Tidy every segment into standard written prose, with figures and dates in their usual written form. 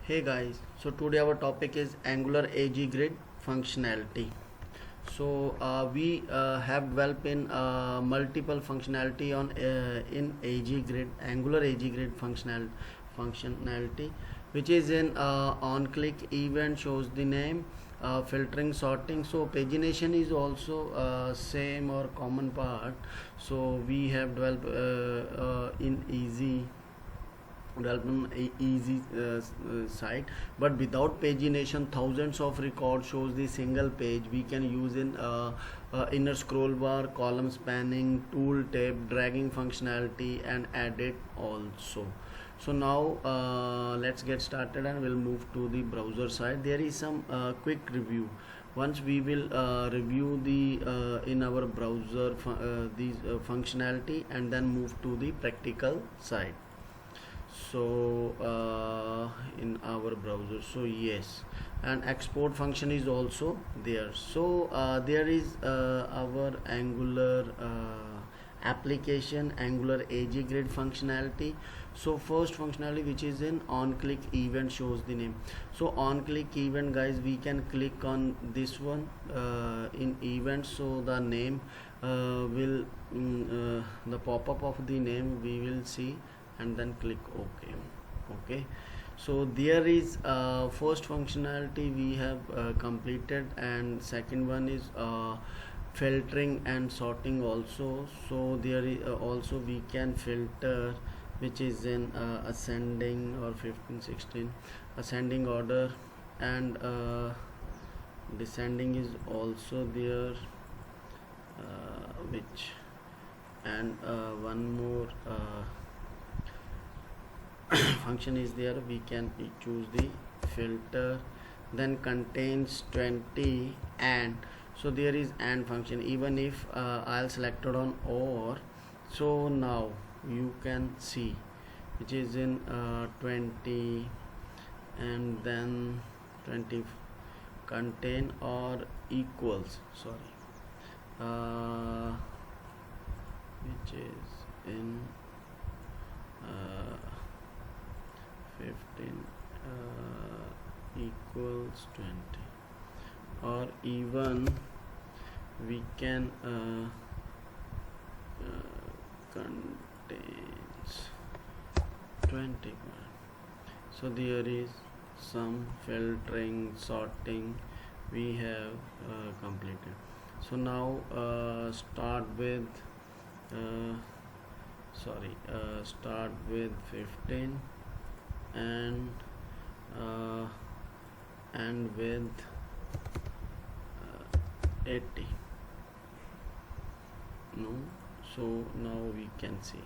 Hey guys, so today our topic is Angular AG Grid functionality. We have developed in multiple functionality on in AG Grid, Angular AG Grid functionality, which is in on-click event shows the name, filtering, sorting. So pagination is also same or common part. So we have developed in easy development easy site, but without pagination thousands of records shows the single page. We can use in inner scroll bar, column spanning, tool tab, dragging functionality, and edit also. So now let's get started and we'll move to the browser side. There is some quick review. Once we will review the in our browser these functionality, and then move to the practical side. So in our browser, so yes, and export function is also there. So there is our Angular application, Angular AG Grid functionality. So first functionality, which is in on click event, shows the name. So on click event, guys, we can click on this one in event, so the name the pop-up of the name we will see, and then click OK. So there is first functionality we have completed, and second one is filtering and sorting also. So there is also we can filter, which is in ascending or 15 16 ascending order, and descending is also there, which and one more function is there. We can choose the filter, then contains 20, and so there is and function. Even if I'll selected on or, so now you can see, which is in 20, and then 20 contain or equals, sorry, which is in 15 equals 20, or even we can contains 20. So there is some filtering, sorting we have completed. So now start with start with 15, and with 80. No, so now we can see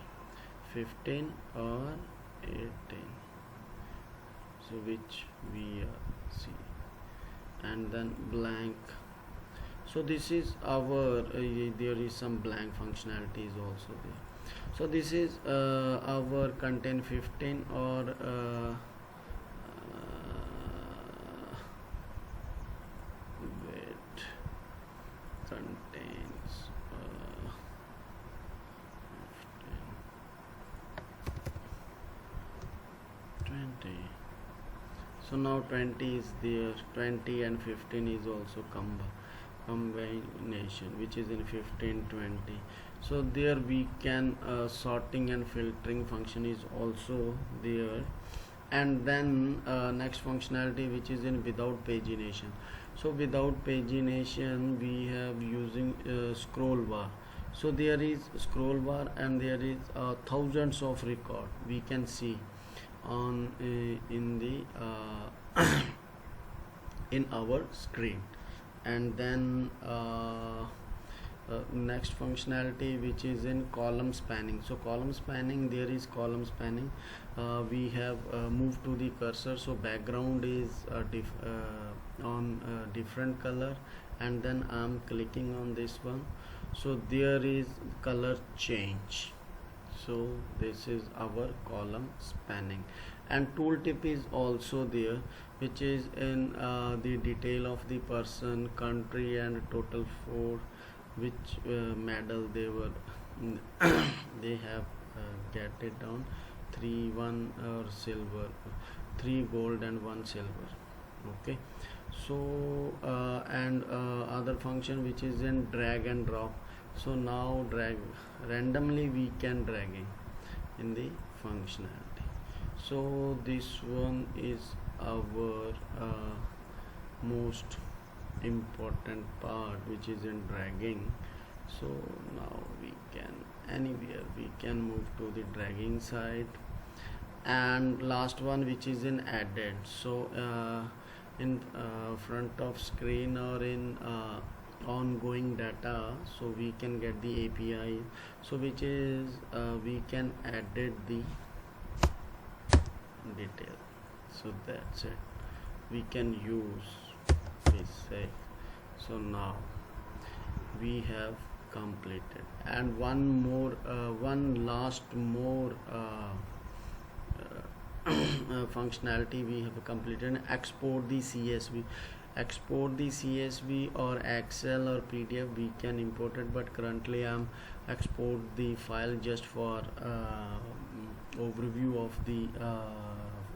15 or 18, so which we see, and then blank. So this is our there is some blank functionalities also there. So this is our content 15, or wait, contains 15, 20. So now 20 is there, 20 and 15 is also combination, which is in 15 20. So there we can sorting and filtering function is also there, and then next functionality, which is in without pagination. So without pagination we have using scroll bar. So there is scroll bar, and there is thousands of record we can see on in the in our screen. And then next functionality, which is in column spanning. So column spanning, there is column spanning. We have moved to the cursor, so background is on different color, and then I'm clicking on this one, so there is color change. So this is our column spanning, and tooltip is also there, which is in the detail of the person, country, and total for which medal they were they have get it down, 3 1 or silver. 3 gold and 1 silver. Okay, so and other function which is in drag and drop. So now drag randomly, we can dragging in the functionality. So this one is our most important part, which is in dragging. So now we can anywhere we can move to the dragging side. And last one which is in added. So in front of screen or in ongoing data, so we can get the API, so which is we can added the detail. So that's it, we can use this say. So now we have completed. And one last more functionality we have completed: export the CSV. Export the CSV or Excel or PDF, we can import it, but currently I'm export the file just for overview of the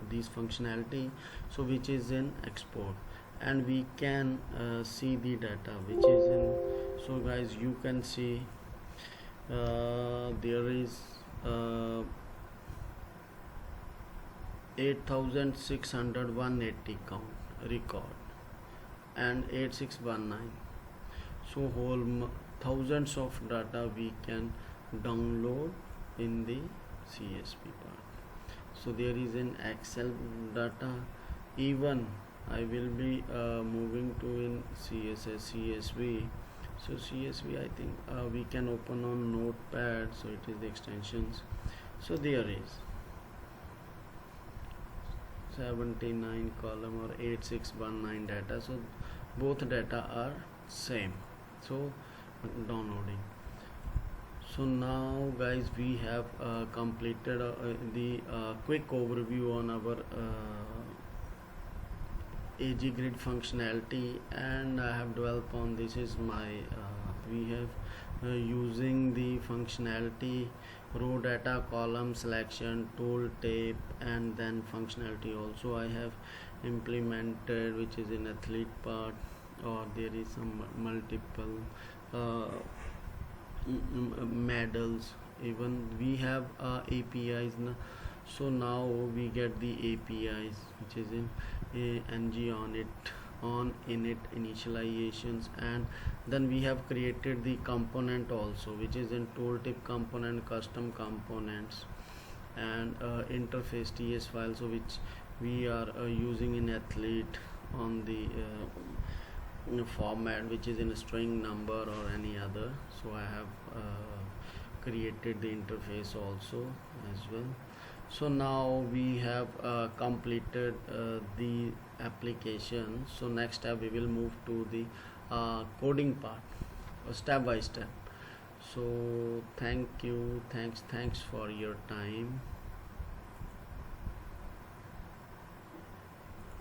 these functionality, so which is in export. And we can see the data which is in. So guys, you can see there is 8,680 count record and 8619. So whole thousands of data we can download in the CSV part. So there is an Excel data. Even I will be moving to in CSV. So CSV, I think we can open on Notepad. So it is the extensions. So there is 79 column or 8619 data. So both data are same. So downloading. So now guys, we have completed the quick overview on our AG grid functionality, and I have developed on this is my we have using the functionality row data, column selection, tool tape, and then functionality also I have implemented, which is in athlete part, or there is some multiple medals. Even we have APIs now. So now we get the APIs which is in ng on it, on init initializations. And then we have created the component also, which is in tooltip component, custom components, and interface TS file, so which we are using in athlete on the format which is in a string number or any other. So I have created the interface also as well. So now we have completed the application. So next step, we will move to the coding part, step by step. So thank you, thanks for your time.